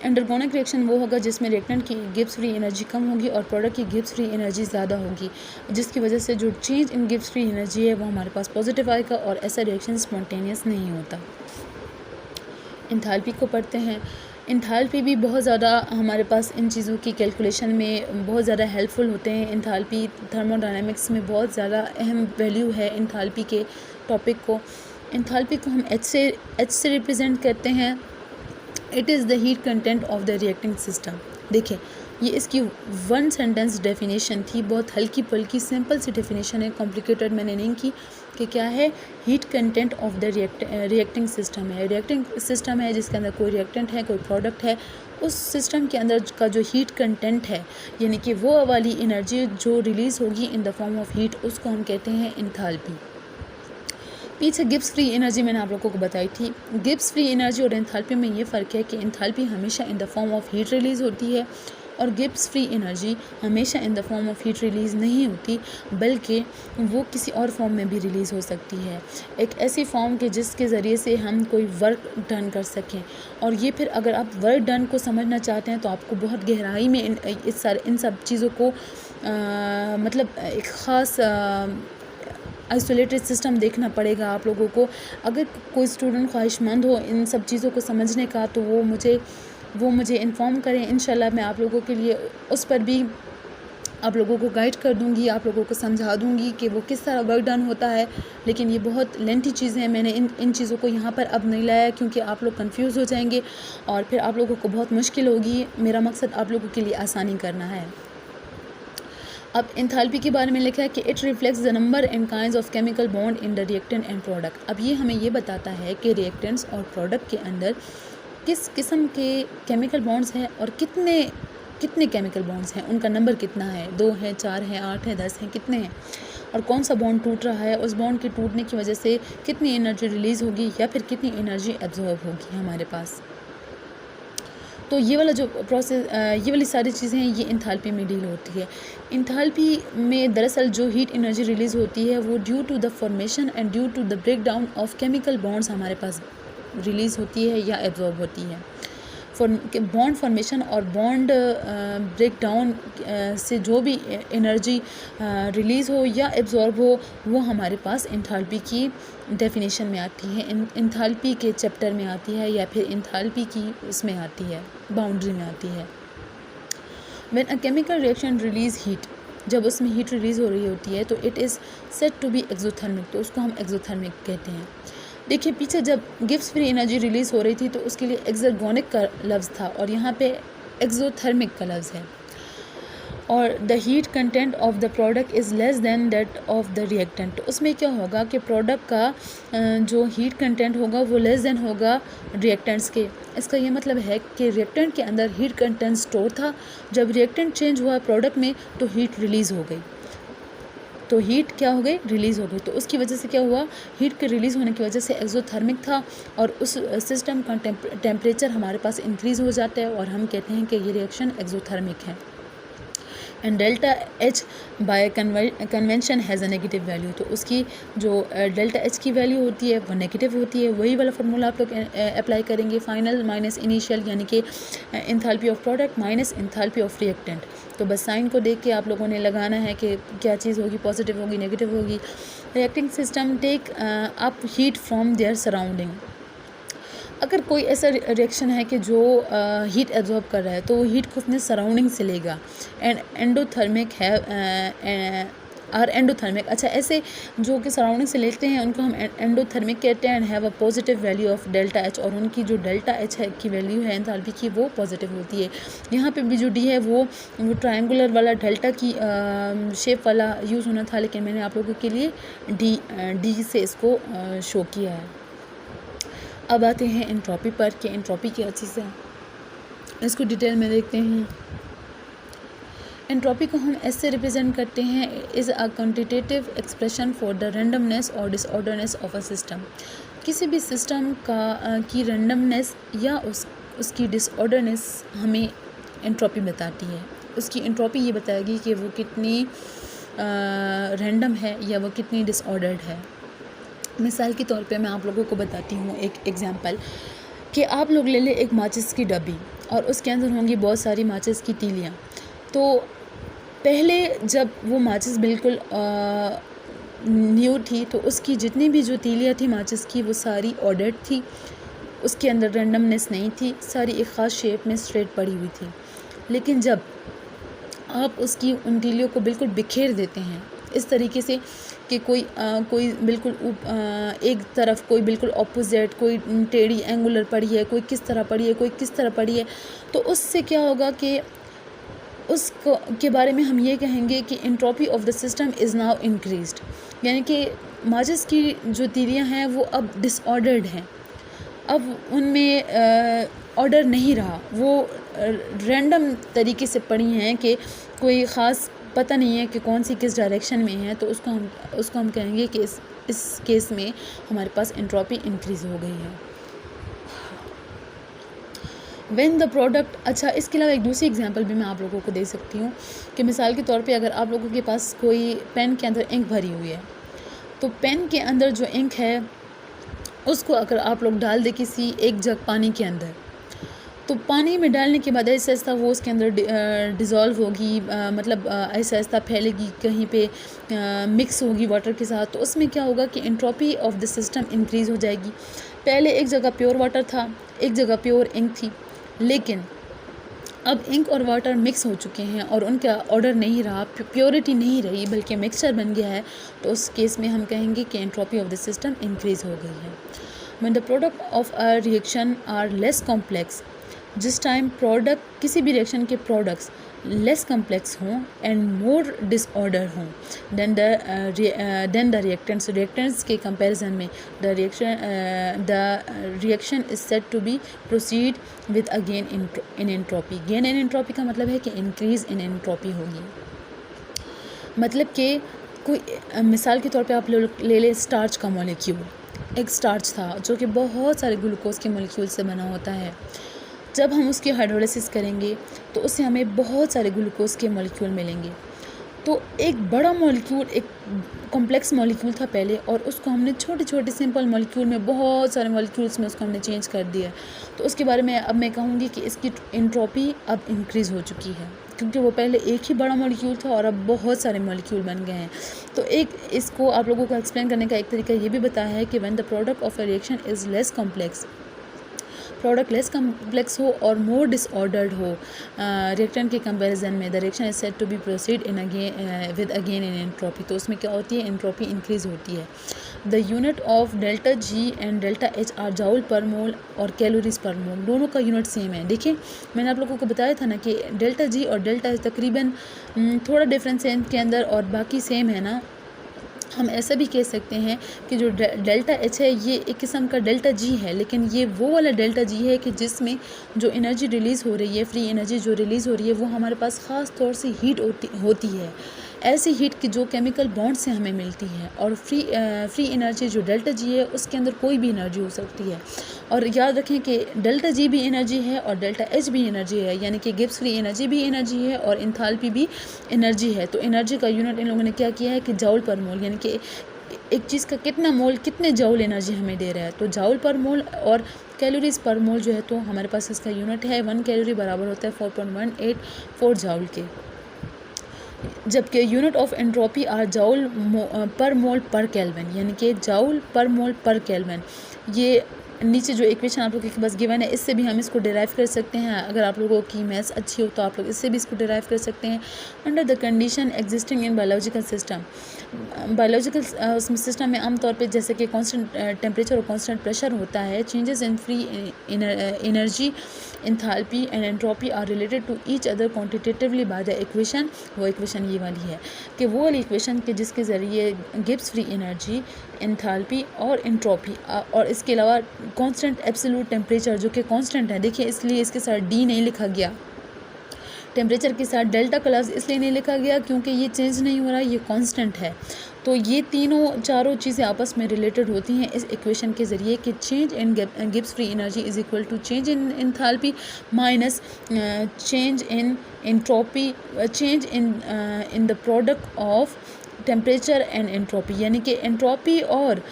Endergonic reaction वो होगा जिसमें रिएक्टेंट की गिब्स फ्री एनर्जी कम होगी और प्रोडक्ट की गिब्स फ्री एनर्जी ज़्यादा होगी, जिसकी वजह से जो change in Gibbs free energy है वो हमारे पास पॉजिटिव आएगा, और ऐसा रिएक्शन स्पॉन्टेनियस नहीं होता। एंथैल्पी को पढ़ते हैं। एंथैल्पी भी बहुत ज़्यादा हमारे पास इन चीज़ों की कैलकुलेशन में बहुत ज़्यादा हेल्पफुल होते हैं। एंथैल्पी थर्मोडायनेमिक्स में बहुत ज़्यादा अहम वैल्यू है एंथैल्पी के टॉपिक को। एंथैल्पी को हम एच से रिप्रेजेंट करते हैं। It is the heat content of the reacting system. देखिए ये इसकी वन सेंटेंस डेफिनेशन थी, बहुत हल्की पल्की सिंपल सी डेफिनेशन है, कॉम्प्लिकेटेड मैंने नहीं की, कि क्या है, heat content of the reacting system है। रिएक्टिंग सिस्टम है जिसके अंदर कोई रिएक्टेंट है, कोई प्रोडक्ट है, उस सिस्टम के अंदर का जो हीट कंटेंट है, यानी कि वो वाली एनर्जी जो रिलीज़ होगी in the form of heat, उसको हम कहते हैं एंथैल्पी। पीछे गिब्स फ्री एनर्जी मैंने आप लोगों को बताई थी। गिब्स फ्री एनर्जी और एंथैल्पी में ये फ़र्क है कि एंथैल्पी हमेशा in the form of heat release होती है और गिब्स फ्री एनर्जी हमेशा in the form of heat release नहीं होती, बल्कि वो किसी और फॉर्म में भी रिलीज़ हो सकती है। एक ऐसी फॉर्म के जिसके ज़रिए से हम कोई वर्क डन कर सकें। और ये फिर अगर आप वर्क डन को समझना चाहते हैं तो आपको बहुत गहराई में इन सब चीज़ों को मतलब एक ख़ास आइसोलेटेड सिस्टम देखना पड़ेगा आप लोगों को। अगर कोई स्टूडेंट ख्वाहिशमंद हो इन सब चीज़ों को समझने का तो वो मुझे इन्फॉर्म करें। इंशाल्लाह मैं आप लोगों के लिए उस पर भी आप लोगों को गाइड कर दूंगी, आप लोगों को समझा दूंगी कि वो किस तरह वर्क डन होता है। लेकिन ये बहुत लेंथी चीज़ें हैं, मैंने इन चीज़ों को यहाँ पर अब नहीं लाया क्योंकि आप लोग कंफ्यूज हो जाएंगे और फिर आप लोगों को बहुत मुश्किल होगी। मेरा मकसद आप लोगों के लिए आसानी करना है। अब एंथैल्पी के बारे में लिखा है कि it reflects the number and kinds of chemical bond in the reactant and product. अब ये हमें ये बताता है कि रिएक्टेंट्स और प्रोडक्ट के अंदर किस किस्म के केमिकल बॉन्ड्स हैं और कितने केमिकल बॉन्ड्स हैं, उनका नंबर कितना है, 2 हैं, 4 हैं, 8 हैं, 10 हैं, कितने हैं, और कौन सा बॉन्ड टूट रहा है, उस बॉन्ड के टूटने की वजह से कितनी एनर्जी रिलीज़ होगी या फिर कितनी एनर्जी एब्जॉर्ब होगी हमारे पास। तो ये वाला जो प्रोसेस, ये वाली सारी चीज़ें हैं, ये इंथैल्पी में डील होती है। इंथैल्पी में दरअसल जो हीट एनर्जी रिलीज़ होती है वो due to the formation and due to the break down of chemical bonds हमारे पास रिलीज़ होती है या एब्जॉर्ब होती है। बॉन्ड फॉर्मेशन और बॉन्ड ब्रेक डाउन से जो भी एनर्जी रिलीज़ हो या एब्जॉर्ब हो वो हमारे पास इंथैल्पी की डेफिनेशन में आती है, इंथैल्पी के चैप्टर में आती है या फिर इंथैल्पी की उसमें आती है, बाउंड्री में आती है। When a chemical reaction release heat, जब उसमें हीट रिलीज़ हो रही होती है तो it is said to be exothermic, तो उसको हम एक्सोथर्मिक कहते हैं। देखिए पीछे जब गिब्स फ्री एनर्जी रिलीज़ हो रही थी तो उसके लिए एक्सर्गोनिक का लफ्ज़ था और यहाँ पे एक्सोथर्मिक का लफ्ज़ है। और the heat content of the product is less than that of the reactant, तो उसमें क्या होगा कि प्रोडक्ट का जो हीट कंटेंट होगा वो लेस दैन होगा रिएक्टेंट्स के। इसका ये मतलब है कि रिएक्टेंट के अंदर हीट कंटेंट स्टोर था, जब रिएक्टेंट चेंज हुआ प्रोडक्ट में तो हीट रिलीज़ हो गई, तो हीट क्या हो गई, रिलीज़ हो गई। तो उसकी वजह से क्या हुआ, हीट के रिलीज़ होने की वजह से एक्सोथर्मिक था और उस सिस्टम का टेम्परेचर हमारे पास इंक्रीज़ हो जाता है और हम कहते हैं कि ये रिएक्शन एक्सोथर्मिक है। And delta H bye convention has a negative value, तो उसकी जो डेल्टा एच की वैल्यू होती है वो नेगेटिव होती है। वही वाला फार्मूला आप लोग अप्लाई करेंगे, फाइनल माइनस इनिशियल, यानी कि enthalpy of product minus enthalpy of reactant. तो बस साइन को देख के आप लोगों ने लगाना है कि क्या चीज़ होगी, पॉजिटिव होगी, नेगेटिव होगी। Reacting system take up heat from their surrounding, अगर कोई ऐसा रिएक्शन है कि जो हीट एब्जॉर्ब कर रहा है तो वो हीट को अपने सराउंडिंग से लेगा। एंड एंडोथर्मिक है और एंडोथर्मिक, अच्छा ऐसे जो कि सराउंडिंग से लेते हैं उनको हम एंडोथर्मिक कहते हैं and have a positive value of delta H, और उनकी जो डेल्टा एच है की वैल्यू है एंथैल्पी की वो पॉजिटिव होती है। यहाँ पे भी जो डी है वो ट्रायंगुलर वाला डेल्टा की शेप वाला यूज़ होना था, लेकिन मैंने आप लोगों के लिए डी से इसको शो किया है। अब आते हैं एंट्रोपी पर कि एंट्रोपी क्या चीज़ है, इसको डिटेल में देखते हैं। एंट्रोपी को हम ऐसे रिप्रेजेंट करते हैं, is a quantitative expression for the randomness और डिसऑर्डरनेस ऑफ अ सिस्टम। किसी भी सिस्टम की रैंडमनेस या उसकी डिसऑर्डरनेस हमें एंट्रोपी बताती है। उसकी एंट्रोपी ये बताएगी कि वो कितनी रैंडम है या वो कितनी डिसऑर्डर्ड है। मिसाल के तौर पे मैं आप लोगों को बताती हूँ एक एग्जांपल कि आप लोग ले लें एक माचिस की डब्बी और उसके अंदर होंगी बहुत सारी माचिस की तीलियाँ। तो पहले जब वो माचिस बिल्कुल न्यू थी तो उसकी जितनी भी जो तीलियाँ थी माचिस की वो सारी ऑर्डर्ड थी, उसके अंदर रैंडमनेस नहीं थी, सारी एक ख़ास शेप में स्ट्रेट पड़ी हुई थी। लेकिन जब आप उसकी उन तीलियों को बिल्कुल बिखेर देते हैं इस तरीके से कि कोई बिल्कुल एक तरफ, कोई बिल्कुल ऑपोजिट, कोई टेढ़ी एंगुलर पड़ी है, कोई किस तरह पड़ी है, कोई किस तरह पड़ी है, तो उससे क्या होगा कि उसको के बारे में हम ये कहेंगे कि entropy of the system is now increased, यानी कि माचिस की जो तीलियाँ हैं वो अब डिसऑर्डर्ड हैं, अब उनमें ऑर्डर नहीं रहा, वो रैंडम तरीके से पड़ी हैं कि कोई ख़ास पता नहीं है कि कौन सी किस डायरेक्शन में है, तो उसको हम कहेंगे कि इस केस में हमारे पास एंट्रोपी इंक्रीज़ हो गई है। व्हेन द प्रोडक्ट, अच्छा इसके अलावा एक दूसरी एग्जांपल भी मैं आप लोगों को दे सकती हूँ कि मिसाल के तौर पे अगर आप लोगों के पास कोई पेन के अंदर इंक भरी हुई है, तो पेन के अंदर जो इंक है उसको अगर आप लोग डाल दें किसी एक जग पानी के अंदर, तो पानी में डालने के बाद ऐसा ऐसा वो उसके अंदर डिज़ोल्व होगी, मतलब ऐसा ऐसा फैलेगी, कहीं पे मिक्स होगी वाटर के साथ। तो उसमें क्या होगा कि entropy of the system increase हो जाएगी। पहले एक जगह प्योर वाटर था, एक जगह प्योर इंक थी, लेकिन अब इंक और वाटर मिक्स हो चुके हैं और उनका ऑर्डर नहीं रहा, प्योरिटी नहीं रही, बल्कि मिक्सचर बन गया है। तो उस केस में हम कहेंगे कि entropy of the system increase हो गई है। When the product of a reaction are less complex, जिस टाइम प्रोडक्ट किसी भी रिएक्शन के प्रोडक्ट्स लेस कम्प्लेक्स हों एंड मोर डिसऑर्डर हों देन द रिएक्टेंट्स के कंपैरिजन में the reaction is said to be proceed with a gain in entropy. Gain in entropy का मतलब है कि इंक्रीज़ इन एंट्रोपी होगी। मतलब कि कोई मिसाल के तौर पे आप ले लें स्टार्च का मॉलिक्यूल। एक स्टार्च था जो कि बहुत सारे ग्लूकोज के मॉलिक्यूल से बना होता है। जब हम उसकी हाइड्रोलिसिस करेंगे तो उससे हमें बहुत सारे ग्लूकोज के मॉलिक्यूल मिलेंगे। तो एक बड़ा मॉलिक्यूल, एक कॉम्प्लेक्स मॉलिक्यूल था पहले, और उसको हमने छोटे छोटे सिंपल मॉलिक्यूल में, बहुत सारे मॉलिक्यूल्स में उसको हमने चेंज कर दिया। तो उसके बारे में अब मैं कहूँगी कि इसकी एंट्रोपी अब इंक्रीज़ हो चुकी है, क्योंकि वो पहले एक ही बड़ा मॉलिक्यूल था और अब बहुत सारे मॉलिक्यूल बन गए हैं। तो एक इसको आप लोगों को एक्सप्लेन करने का एक तरीका ये भी बताया है कि when the product of a reaction is less complex, product less complex हो और मोर डिसऑर्डर्ड हो रिएक्टेंट के कंपैरिजन में, the reaction is said to be proceed in again with again in entropy. तो उसमें क्या होती है, एंट्रोपी इंक्रीज होती है। The unit of delta G and delta H are joule per mole और कैलोरीज पर मोल, दोनों का यूनिट सेम है। देखिए मैंने आप लोगों को बताया था ना कि डेल्टा जी और डेल्टा एच तकरीबन थोड़ा डिफरेंस है इनके अंदर और बाकी सेम है ना। हम ऐसा भी कह सकते हैं कि जो डेल्टा एच है ये एक किस्म का डेल्टा जी है, लेकिन ये वो वाला डेल्टा जी है कि जिसमें जो एनर्जी रिलीज़ हो रही है, फ्री एनर्जी जो रिलीज़ हो रही है, वो हमारे पास ख़ास तौर से हीट होती है, ऐसी हीट की जो केमिकल बॉन्ड से हमें मिलती है। और फ्री एनर्जी जो डेल्टा जी है उसके अंदर कोई भी एनर्जी हो सकती है। और याद रखें कि डेल्टा जी भी एनर्जी है और डेल्टा एच भी एनर्जी है, यानी कि गिब्स फ्री एनर्जी भी एनर्जी है और इंथाल्पी भी एनर्जी है। तो एनर्जी का यूनिट इन लोगों ने क्या किया है कि जाउल पर मोल, यानी कि एक चीज़ का कितना मोल, कितने जाउल एनर्जी हमें दे रहा है। तो जाउल पर मोल और कैलोरीज पर मोल जो है, तो हमारे पास इसका यूनिट है 1 कैलोरी बराबर होता है 4.184 जाउल के। जबकि unit of entropy are joule per mole पर केल्विन, यानी कि जाउल पर मोल पर केल्विन। ये नीचे जो इक्वेशन आप लोगों के पास गिवन है, इससे भी हम इसको डिराइव कर सकते हैं। अगर आप लोगों की मैथ्स अच्छी हो तो आप लोग इससे भी इसको डिराइव कर सकते हैं। Under the condition existing in biological system, biological system में आमतौर पे जैसे कि कांस्टेंट टेम्परेचर और कांस्टेंट प्रेशर होता है, changes in free energy, enthalpy and entropy are related to each other quantitatively by the equation. वो इक्वेशन ये वाली है कि वो वाली इक्वेशन के जिसके ज़रिए गिब्स फ्री एनर्जी, एंथैल्पी और एंट्रोपी और इसके अलावा कांस्टेंट एब्सोल्यूट टेम्परेचर जो कि कांस्टेंट है, देखिए इसलिए इसके साथ डी नहीं लिखा गया, टेम्परेचर के साथ डेल्टा क्लास इसलिए नहीं लिखा गया क्योंकि ये चेंज नहीं हो रहा, ये कांस्टेंट है। तो ये चारों चीज़ें आपस में रिलेटेड होती हैं इस इक्वेशन के ज़रिए कि change in Gibbs free energy is equal to change in enthalpy minus change in entropy, change in the product of temperature and entropy, यानी कि एंट्रोपी और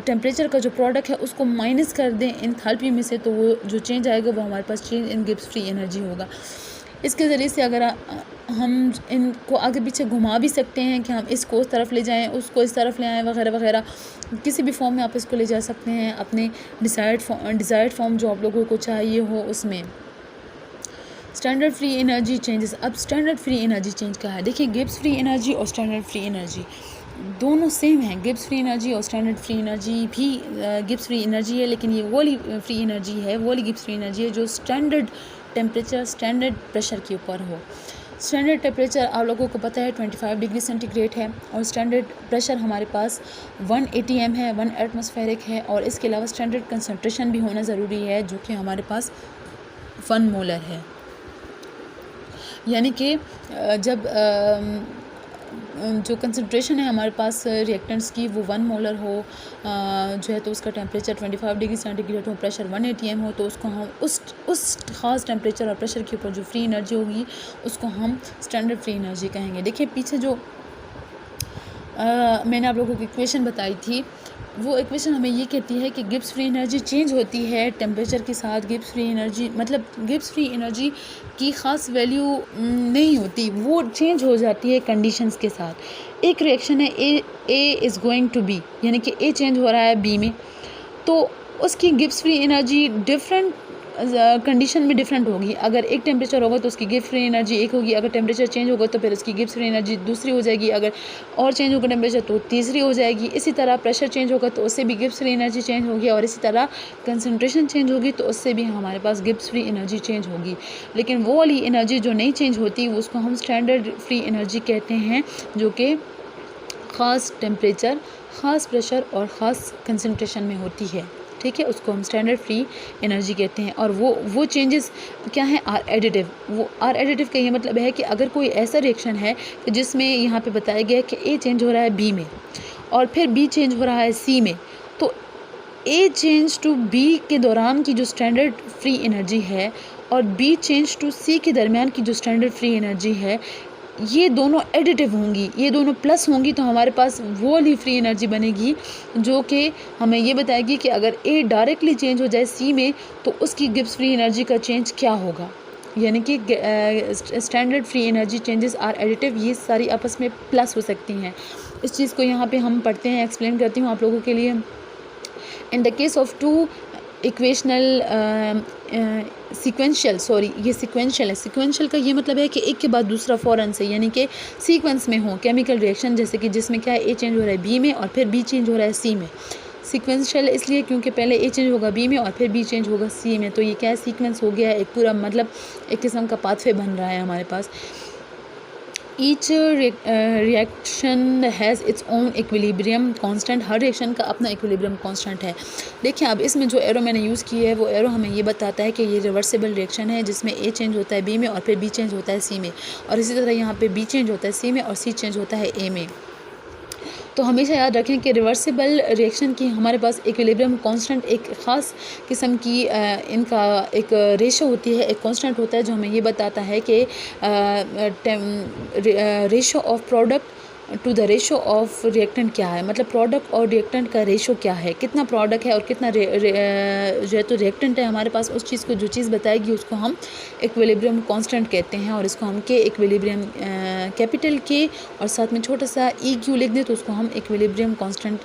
टेम्परेचर का जो प्रोडक्ट है उसको माइनस कर दें एंथैल्पी में से, तो वो जो चेंज आएगा वो हमारे पास change in Gibbs free energy होगा। इसके ज़रिए से अगर हम इनको आगे पीछे घुमा भी सकते हैं कि हम इसको उस तरफ ले जाएं, उसको इस तरफ ले आएँ वगैरह वगैरह, किसी भी फॉर्म में आप इसको ले जा सकते हैं अपने डिज़ायर्ड फॉर्म जो आप लोगों को चाहिए हो उसमें। स्टैंडर्ड फ्री एनर्जी चेंजेस, अब स्टैंडर्ड फ्री एनर्जी चेंज क्या है, देखिए गिब्स फ्री एनर्जी और स्टैंडर्ड फ्री एनर्जी दोनों सेम हैं। गिब्स फ्री एनर्जी और स्टैंडर्ड फ्री एनर्जी भी गिब्स फ्री एनर्जी है, लेकिन ये वो वाली फ्री एनर्जी है, वो वाली गिब्स फ्री एनर्जी है जो स्टैंडर्ड टेम्परेचर, स्टैंडर्ड प्रेशर के ऊपर हो। स्टैंडर्ड टेम्परेचर आप लोगों को पता है 25 डिग्री सेंटीग्रेड है और स्टैंडर्ड प्रेशर हमारे पास 1 ATM है, 1 एटमॉस्फेरिक है। और इसके अलावा स्टैंडर्ड कंसंट्रेशन भी होना ज़रूरी है जो कि हमारे पास 1 मोलर है, यानी कि जब जो कंसंट्रेशन है हमारे पास रिएक्टेंट्स की वो 1 मोलर हो जो है, तो उसका टेम्परेचर 25 डिग्री सेंटीग्रेड हो, प्रेशर 1 ATM हो, तो उसको हम उस ख़ास टेम्परेचर और प्रेशर के ऊपर जो फ्री एनर्जी होगी उसको हम स्टैंडर्ड फ्री एनर्जी कहेंगे। देखिए पीछे जो मैंने आप लोगों को इक्वेशन बताई थी, वो इक्वेशन हमें ये कहती है कि गिब्स फ्री एनर्जी चेंज होती है टेम्परेचर के साथ। गिब्स फ्री एनर्जी मतलब गिब्स फ्री एनर्जी की ख़ास वैल्यू नहीं होती, वो चेंज हो जाती है कंडीशंस के साथ। एक रिएक्शन है A is going to be, यानी कि ए चेंज हो रहा है बी में, तो उसकी Gibbs free energy different condition में डिफरेंट होगी। अगर एक टेम्परेचर होगा तो उसकी गिब्स फ्री एनर्जी एक होगी, अगर टेम्परेचर चेंज होगा तो फिर उसकी गिब्स फ्री एनर्जी दूसरी हो जाएगी, अगर और चेंज होगा टेम्परेचर तो तीसरी हो जाएगी। इसी तरह प्रेशर चेंज होगा तो उससे भी गिब्स फ्री एनर्जी चेंज होगी, और इसी तरह कंसंट्रेशन चेंज होगी तो उससे भी हमारे पास गिब्स फ्री एनर्जी चेंज होगी। लेकिन वो वाली एनर्जी जो नहीं चेंज होती उसको हम स्टैंडर्ड फ्री एनर्जी कहते हैं, जो कि ख़ास टेम्परेचर, ख़ास प्रेशर और ख़ास कंसंट्रेशन में होती है। ठीक है, उसको हम स्टैंडर्ड फ्री एनर्जी कहते हैं। और वो चेंजेस क्या है, आर एडिटिव। वो आर एडिटिव का ये मतलब है कि अगर कोई ऐसा रिएक्शन है कि जिसमें यहाँ पे बताया गया है कि ए चेंज हो रहा है बी में और फिर बी चेंज हो रहा है सी में, तो ए चेंज टू बी के दौरान की जो स्टैंडर्ड फ्री एनर्जी है और बी चेंज टू सी के दरमियान की जो स्टैंडर्ड फ्री एनर्जी है, ये दोनों एडिटिव होंगी, ये दोनों प्लस होंगी, तो हमारे पास वो वाली फ्री एनर्जी बनेगी जो कि हमें ये बताएगी कि अगर ए डायरेक्टली चेंज हो जाए सी में तो उसकी गिब्स फ्री एनर्जी का चेंज क्या होगा। यानी कि standard free energy changes are additive, ये सारी आपस में प्लस हो सकती हैं। इस चीज़ को यहाँ पे हम पढ़ते हैं, एक्सप्लेन करती हूँ आप लोगों के लिए। In the case of two equational sequential, sorry ये सीक्वेंशियल है। सीक्वेंशियल का ये मतलब है कि एक के बाद दूसरा फ़ौरन से, यानी कि सीक्वेंस में हो केमिकल रिएक्शन, जैसे कि जिसमें क्या है ए चेंज हो रहा है बी में और फिर बी चेंज हो रहा है सी में। सीक्वेंशियल इसलिए क्योंकि पहले ए चेंज होगा बी में और फिर बी चेंज होगा सी में, तो ये क्या है, सीक्वेंस हो गया है, एक पूरा मतलब एक किस्म का पाथवे बन रहा है हमारे पास। Each reaction has its own equilibrium constant, हर रिएक्शन का अपना इक्विलिब्रियम कांस्टेंट है। देखिए अब इसमें जो एरो मैंने यूज़ की है वो एरो हमें ये बताता है कि ये रिवर्सिबल रिएक्शन है जिसमें ए चेंज होता है बी में और फिर बी चेंज होता है सी में, और इसी तरह यहाँ पे बी चेंज होता है सी में और सी चेंज होता है ए में। तो हमेशा याद रखें कि रिवर्सिबल रिएक्शन की हमारे पास इक्विलिब्रियम कांस्टेंट एक ख़ास किस्म की इनका एक रेशो होती है, एक कांस्टेंट होता है जो हमें ये बताता है कि ratio of product to the ratio of reactant क्या है, मतलब प्रोडक्ट और रिएक्टेंट का रेशो क्या है, कितना प्रोडक्ट है और कितना जो है तो रिएक्टेंट है हमारे पास, उस चीज़ को जो चीज़ बताएगी उसको हम इक्विलिब्रियम कांस्टेंट कहते हैं, और इसको हम के इक्विलिब्रियम कैपिटल के और साथ में छोटा सा ई क्यू लिख दें तो उसको हम इक्विलिब्रियम कांस्टेंट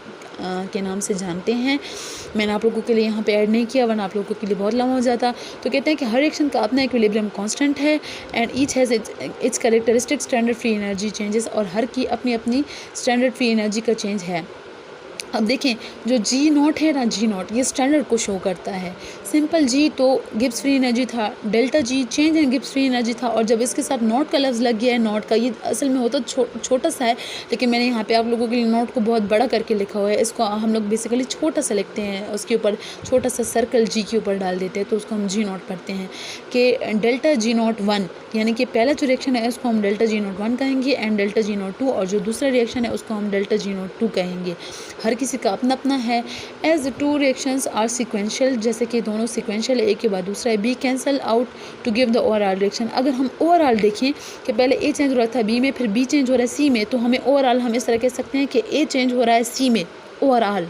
के नाम से जानते हैं। मैंने आप लोगों के लिए यहाँ पे ऐड नहीं किया वरना आप लोगों के लिए बहुत लंबा हो जाता। तो कहते हैं कि हर रिएक्शन का अपना इक्विलिब्रियम कांस्टेंट है and each has its characteristic standard free energy changes, और हर की अपनी अपनी स्टैंडर्ड फ्री एनर्जी का चेंज है। अब देखें जो जी नॉट है ना, जी नॉट ये स्टैंडर्ड को शो करता है। सिंपल जी तो गिब्स फ्री एनर्जी था, delta G change in Gibbs free energy था, और जब इसके साथ नॉट का लफ्ज़ लग गया है, नॉट का ये असल में होता छोटा सा है, लेकिन मैंने यहाँ पे आप लोगों के लिए नॉट को बहुत बड़ा करके लिखा हुआ है। इसको हम लोग बेसिकली छोटा सा लिखते हैं, उसके ऊपर छोटा सा सर्कल जी के ऊपर डाल देते हैं, तो उसको हम जी नॉट पढ़ते हैं कि डेल्टा जी नॉट 1, यानी कि पहला जो रिएक्शन है उसको हम डेल्टा जी नॉट 1 कहेंगे एंड डेल्टा जी नॉट 2, और जो दूसरा रिएक्शन है उसको हम डेल्टा जी नॉट 2 कहेंगे। हर किसी का अपना अपना है। As two reactions are sequential, जैसे कि दोनों सिक्वेंशियल है, एक के बाद दूसरा है। B cancel out to give the overall reaction. अगर हम ओवरऑल देखें कि पहले ए चेंज हो रहा था बी में, फिर बी चेंज हो रहा है सी में, तो हमें ओवरऑल हम इस तरह कह सकते हैं कि ए चेंज हो रहा है सी में ओवरऑल।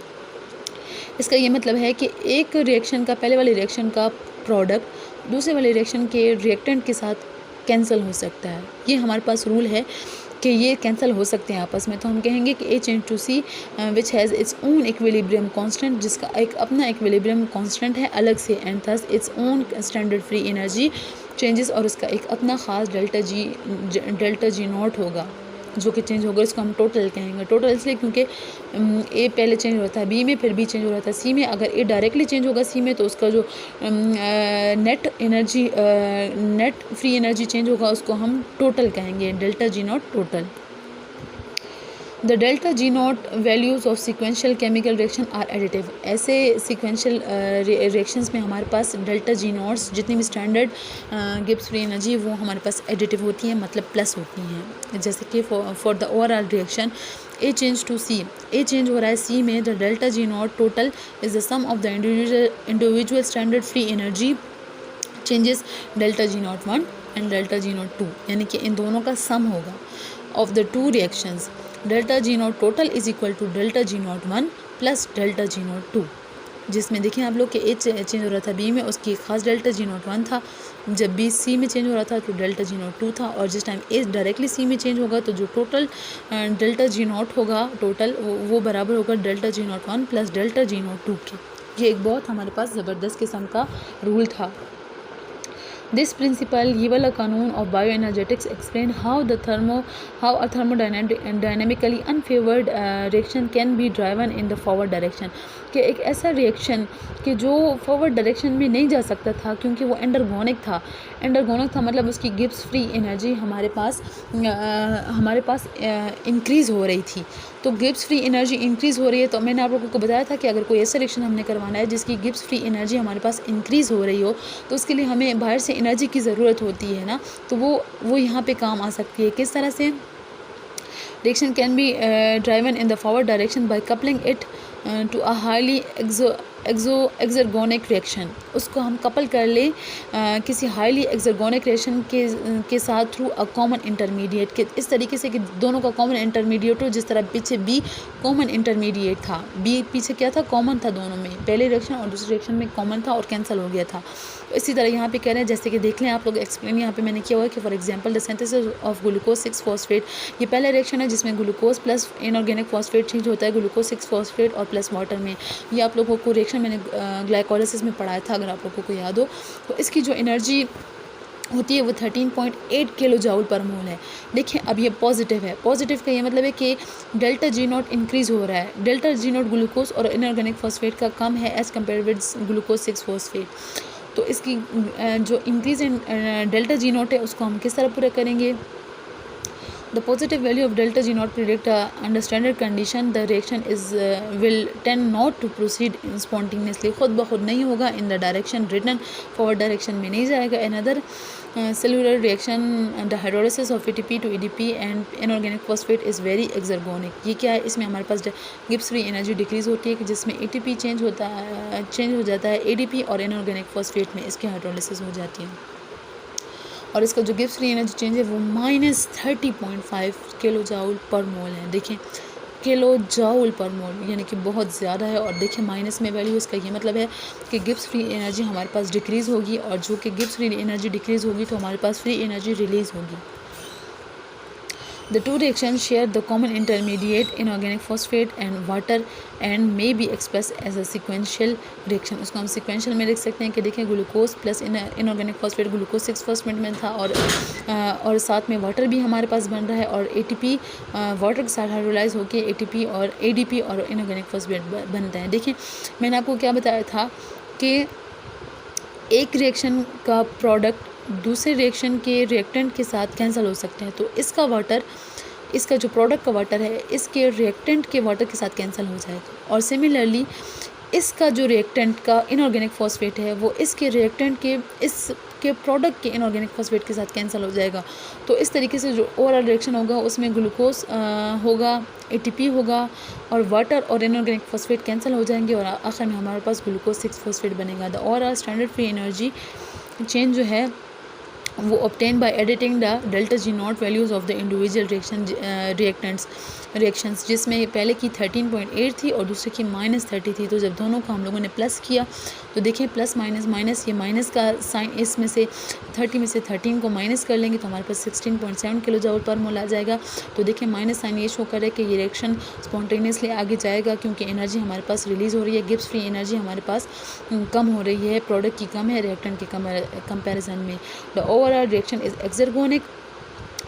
इसका ये मतलब है कि एक रिएक्शन का, पहले वाले रिएक्शन का प्रोडक्ट दूसरे वाले रिएक्शन के रिएक्टेंट के साथ कैंसिल हो सकता है। ये हमारे पास रूल है कि ये कैंसिल हो सकते हैं आपस में। तो हम कहेंगे कि A change to C which has its own equilibrium constant, जिसका एक अपना इक्विलिब्रियम कांस्टेंट है अलग से, and thus its own standard free energy changes, और उसका एक अपना ख़ास डेल्टा जी नॉट होगा जो कि चेंज होगा। इसको हम टोटल कहेंगे। टोटल इसलिए क्योंकि ए पहले चेंज हो रहा था बी में, फिर बी चेंज हो रहा था सी में। अगर ए डायरेक्टली चेंज होगा सी में तो उसका जो नेट फ्री एनर्जी चेंज होगा उसको हम टोटल कहेंगे, delta G not total. The delta G not values of sequential chemical reaction are additive. ऐसे सिक्वेंशियल रिएक्शंस में हमारे पास डेल्टा जी नॉट्स जितनी भी स्टैंडर्ड गिब्स फ्री एनर्जी वो हमारे पास एडिटिव होती हैं, मतलब प्लस होती हैं। जैसे कि for the overall reaction A change to C, A change हो रहा है सी में, the delta G not total is the sum of the individual standard free energy changes delta G not 1 and delta G not 2, यानी कि इन दोनों का sum होगा of the two reactions. Delta G not total is equal to delta G not 1 plus delta G not 2, जिसमें देखिए आप लोग कि ए चेंज हो रहा था बी में, उसकी खास डेल्टा जी नॉट 1 था। जब बी सी में चेंज हो रहा था तो डेल्टा जी नॉट 2 था, और जिस टाइम ए डायरेक्टली सी में चेंज होगा तो जो टोटल डेल्टा जी नॉट होगा टोटल वो बराबर होगा delta G not 1 plus delta G not 2 के। ये एक बहुत हमारे पास ज़बरदस्त किस्म का रूल था। This principle, ये वाला कानून of bioenergetics explain how a thermodynamically unfavored reaction can be driven in the forward direction, कि एक ऐसा रिएक्शन कि जो फॉरवर्ड डायरेक्शन में नहीं जा सकता था क्योंकि वो एंडरगोनिक था, मतलब उसकी गिब्स फ्री एनर्जी हमारे पास इंक्रीज़ हो रही थी। तो गिब्स फ्री एनर्जी इंक्रीज़ हो रही है, तो मैंने आप लोगों को बताया था कि अगर कोई ऐसा रिएक्शन हमने करवाना है जिसकी गिब्स फ्री एनर्जी हमारे पास इंक्रीज़ हो रही हो तो उसके लिए हमें बाहर से एनर्जी की ज़रूरत होती है ना, तो वो यहाँ पे काम आ सकती है। किस तरह से? Reaction can be driven in the forward direction by coupling it to a highly exergonic reaction, उसको हम कपल कर ले किसी हाईली एक्सर्गोनिक रिएक्शन के साथ थ्रू अ कॉमन इंटरमीडिएट के, इस तरीके से कि दोनों का कॉमन इंटरमीडिएट हो। जिस तरह पीछे बी कॉमन इंटरमीडिएट था, बी पीछे क्या था, कॉमन था दोनों में, पहले रिएक्शन और दूसरे रिएक्शन में कॉमन था और कैंसिल हो गया था। तो इसी तरह यहाँ पे कह रहे हैं, जैसे कि देख लें आप लोग, एक्सप्लेन यहाँ पे मैंने किया हुआ है कि for example the synthesis of glucose 6 phosphate, ये पहला रिएक्शन है जिसमें glucose plus inorganic phosphate change होता है ग्लूकोज 6 फॉस्फेट और प्लस वाटर में। ये आप लोगों को रिएक्शन मैंने ग्लाइकोलाइसिस में पढ़ाया था, अगर आप लोगों को याद हो। तो इसकी जो एनर्जी होती है वो 13.8 किलो जूल पर मोल है। देखिए अब ये पॉजिटिव है, पॉजिटिव का ये मतलब है कि डेल्टा जी नॉट इंक्रीज़ हो रहा है। डेल्टा जी नॉट ग्लूकोज और इनऑर्गेनिक फॉस्फेट का कम है as compare with glucose 6 phosphate. तो इसकी जो increase in delta G not है उसको हम किस तरह पूरा करेंगे। The positive value of delta G naught predict under standard condition the reaction is will tend not to proceed spontaneously, खुद ब खुद नहीं होगा, in the direction written forward direction में नहीं जाएगा। Another cellular reaction the hydrolysis of ATP to ADP and inorganic phosphate is very exergonic। ये क्या है, इसमें हमारे पास गिब्स फ्री एनर्जी डिक्रीज़ होती है कि जिसमें ATP चेंज हो जाता है ADP और इनऑर्गेनिक फॉस्फेट में इसकी हाइड्रोलिसिस हो जाती है और इसका जो गिब्स फ्री एनर्जी चेंज है वो -30.5 किलो जूल पर मोल है। देखें किलो जूल पर मोल यानी कि बहुत ज़्यादा है। और देखिए माइनस में वैल्यू, इसका ये मतलब है कि गिब्स फ्री एनर्जी हमारे पास डिक्रीज़ होगी और जो कि गिब्स फ्री एनर्जी डिक्रीज़ होगी तो हमारे पास फ्री एनर्जी रिलीज़ होगी। The two reactions share the common intermediate inorganic phosphate and water and may be expressed as a sequential reaction। उसको हम sequential में लिख सकते हैं कि देखें glucose plus inorganic phosphate glucose 6 phosphate में था और साथ में वाटर भी हमारे पास बन रहा है और ATP वाटर के साथ हाइड्रोलाइज होकर ATP और ADP और इनऑर्गेनिक फॉस्फेट बनता है। देखिए मैंने आपको क्या बताया था कि एक रिएक्शन का प्रोडक्ट दूसरे रिएक्शन के रिएक्टेंट के साथ कैंसिल हो सकते हैं। तो इसका वाटर, इसका जो प्रोडक्ट का वाटर है इसके रिएक्टेंट के वाटर के साथ कैंसिल हो जाएगा और सिमिलरली इसका जो रिएक्टेंट का इनऑर्गेनिक फॉस्फेट है वो इसके रिएक्टेंट के इसके प्रोडक्ट के इनऑर्गेनिक फॉस्फेट के साथ कैंसिल हो जाएगा। तो इस तरीके से जो ओवरऑल रिएक्शन होगा उसमें ग्लूकोज होगा, ATP होगा और वाटर और इनऑर्गेनिक फॉस्फेट कैंसिल हो जाएंगे और आखिर में हमारे पास ग्लूकोज 6 फॉस्फेट बनेगा। The overall standard free energy change जो है वो obtained by editing the delta G naught values of the individual reactions जिसमें पहले की 13.8 थी और दूसरे की -30 थी। तो जब दोनों को हम लोगों ने प्लस किया तो देखें प्लस माइनस माइनस, ये माइनस का साइन, इसमें से 30 में से 13 को माइनस कर लेंगे तो हमारे पास 16.7 किलो जूल पर मोल आ जाएगा। तो देखें माइनस साइन ये शो कर है कि ये रिएक्शन स्पॉन्टेनियसली आगे जाएगा क्योंकि एनर्जी हमारे पास रिलीज़ हो रही है, गिब्स फ्री एनर्जी हमारे पास कम हो रही है, प्रोडक्ट की कम है रिएक्टेंट के कंपैरिजन में। The overall reaction is exergonic,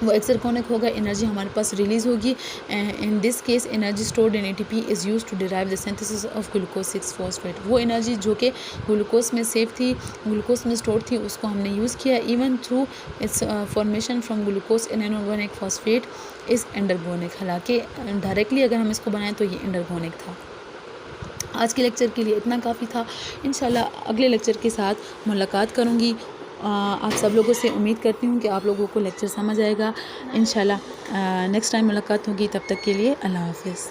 वो एक्सर्गोनिक होगा, एनर्जी हमारे पास रिलीज़ होगी। In this case energy stored in ATP is use to derive the synthesis of glucose 6 phosphate. वो एनर्जी जो कि ग्लूकोज में सेव थी, ग्लूकोज में स्टोर थी, उसको हमने यूज़ किया even through it's formation from glucose in inorganic phosphate is endergonic. हालांकि डायरेक्टली अगर हम इसको बनाएं तो ये एंडरगोनिक था। आज के लेक्चर के लिए इतना काफ़ी था। इंशाल्लाह अगले लेक्चर के साथ मुलाकात करूँगी। आप सब लोगों से उम्मीद करती हूँ कि आप लोगों को लेक्चर समझ आएगा। इंशाल्लाह नेक्स्ट टाइम मुलाकात होगी, तब तक के लिए अल्लाह हाफ़िज़।